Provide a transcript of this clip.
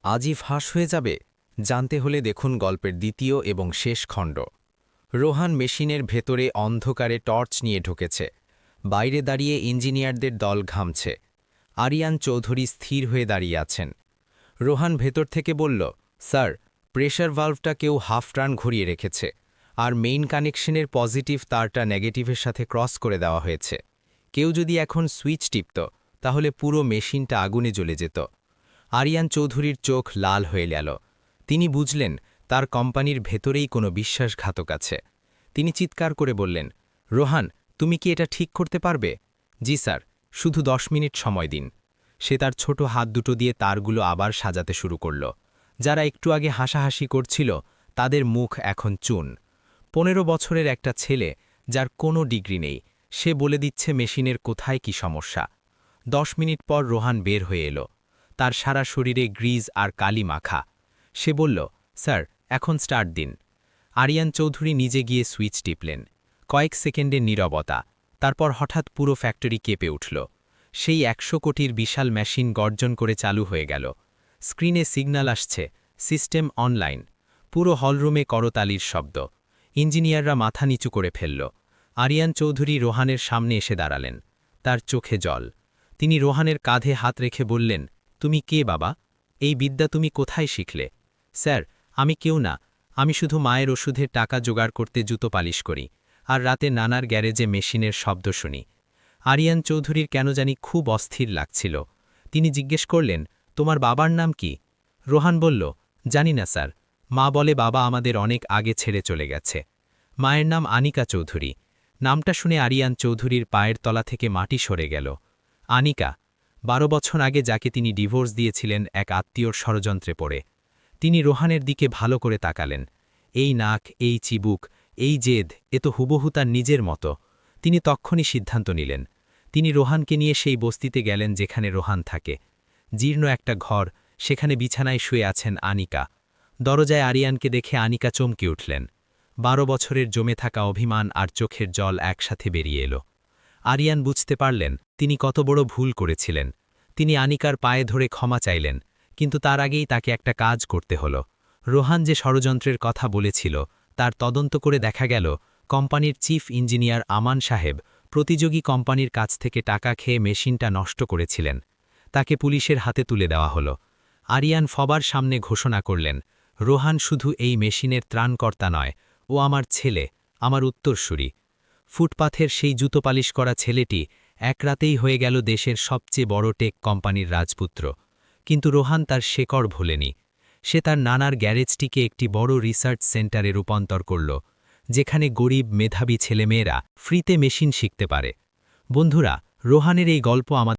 আজই ফাঁস হয়ে যাবে? জানতে হলে দেখুন গল্পের দ্বিতীয় এবং শেষ খণ্ড। রোহান মেশিনের ভেতরে অন্ধকারে টর্চ নিয়ে ঢুকেছে। বাইরে দাঁড়িয়ে ইঞ্জিনিয়ারদের দল ঘামছে। আরিয়ান চৌধুরী স্থির হয়ে দাঁড়িয়ে আছেন। রোহান ভেতর থেকে বলল, স্যার, প্রেশার ভালভটা কেউ হাফ টার্ন ঘুরিয়ে রেখেছে, আর মেইন কানেকশনের পজিটিভ তারটা নেগেটিভের সাথে ক্রস করে দেওয়া হয়েছে। কেউ যদি এখন সুইচ টিপত, তাহলে পুরো মেশিনটা আগুনে জ্বলে যেত। আরিয়ান চৌধুরীর চোখ লাল হয়ে গেল। তিনি বুঝলেন তার কোম্পানির ভেতরেই কোনো বিশ্বাসঘাতক আছে। তিনি চিৎকার করে বললেন, রোহান, তুমি কি এটা ঠিক করতে পারবে? জি স্যার, শুধু 10 মিনিট সময় দিন। সে তার ছোট হাত দুটো দিয়ে তারগুলো আবার সাজাতে শুরু করল। যারা একটু আগে হাসাহাসি করছিল, তাদের মুখ এখন চুন। 15 বছরের একটা ছেলে, যার কোনো ডিগ্রি নেই, সে বলে দিচ্ছে মেশিনের কোথায় কি সমস্যা। 10 মিনিট পর রোহান বের হয়ে এলো। তার সারা শরীরে গ্রিজ আর কালি মাখা। সে বলল, স্যার, এখন স্টার্ট দিন। আরিয়ান চৌধুরী নিজে গিয়ে সুইচ টিপলেন। কয়েক সেকেন্ডের নীরবতা, তারপর হঠাৎ পুরো ফ্যাক্টরি কেঁপে উঠল। সেই 100 কোটির বিশাল মেশিন গর্জন করে চালু হয়ে গেল। স্ক্রিনে সিগন্যাল আসছে, সিস্টেম অনলাইন। পুরো হলরুমে করতালির শব্দ। ইঞ্জিনিয়াররা মাথা নিচু করে ফেলল। আরিয়ান চৌধুরী রোহানের সামনে এসে দাঁড়ালেন। তার চোখে জল। তিনি রোহানের কাঁধে হাত রেখে বললেন, তুমি কে বাবা? এই বিদ্যা তুমি কোথায় শিখলে? স্যার, আমি কেউ না। আমি শুধু মায়ের ওষুধের টাকা জোগাড় করতে জুতো পালিশ করি, আর রাতে নানার গ্যারেজে মেশিনের শব্দ শুনি। আরিয়ান চৌধুরীর কেন জানি খুব অস্থির লাগছিল। তিনি জিজ্ঞেস করলেন, তোমার বাবার নাম কি? রোহান বলল, জানি না স্যার। মা বলে বাবা আমাদের অনেক আগে ছেড়ে চলে গেছে। মায়ের নাম আনিকা চৌধুরী। নামটা শুনে আরিয়ান চৌধুরীর পায়ের তলা থেকে মাটি সরে গেল। আনিকা, 12 বছর আগে যাকে তিনি ডিভোর্স দিয়েছিলেন এক আত্মীয়র ষড়যন্ত্রে পড়ে। তিনি রোহানের দিকে ভালো করে তাকালেন। এই নাক, এই চিবুক, এই জেদ, এ তো হুবহু তার নিজের মতো। তিনি তক্ষণই সিদ্ধান্ত নিলেন। তিনি রোহানকে নিয়ে সেই বস্তিতে গেলেন যেখানে রোহান থাকে। জীর্ণ একটা ঘর, সেখানে বিছানায় শুয়ে আছেন আনিকা। দরজায় আরিয়ানকে দেখে আনিকা চমকে উঠলেন। 12 বছরের জমে থাকা অভিমান আর চোখের জল একসাথে বেরিয়ে এলো। আরিয়ান বুঝতে পারলেন তিনি কত বড় ভুল করেছিলেন। তিনি আনিকার পায়ে ধরে ক্ষমা চাইলেন, কিন্তু তার আগেই তাকে একটা কাজ করতে হলো। রোহান যে ষড়যন্ত্রের কথা বলেছিল, তার তদন্ত করে দেখা গেল কোম্পানির চিফ ইঞ্জিনিয়ার আমান সাহেব প্রতিযোগী কোম্পানির কাছ থেকে টাকা খেয়ে মেশিনটা নষ্ট করেছিলেন। তাকে পুলিশের হাতে তুলে দেওয়া হলো। আরিয়ান সবার সামনে ঘোষণা করলেন, রোহান শুধু এই মেশিনের ত্রাণকর্তা নয়, ও আমার ছেলে, আমার উত্তরসূরি। ফুটপাথের সেই জুতো পালিশ করা ছেলেটি এক রাতেই হয়ে গেল দেশের সবচেয়ে বড় টেক কোম্পানির রাজপুত্র। কিন্তু রোহান তার শেকড় ভোলেনি। সে তার নানার গ্যারেজটিকে একটি বড় রিসার্চ সেন্টারে রূপান্তর করল, যেখানে গরিব মেধাবী ছেলেমেয়েরা ফ্রিতে মেশিন শিখতে পারে। বন্ধুরা, রোহানের এই গল্প আমাদের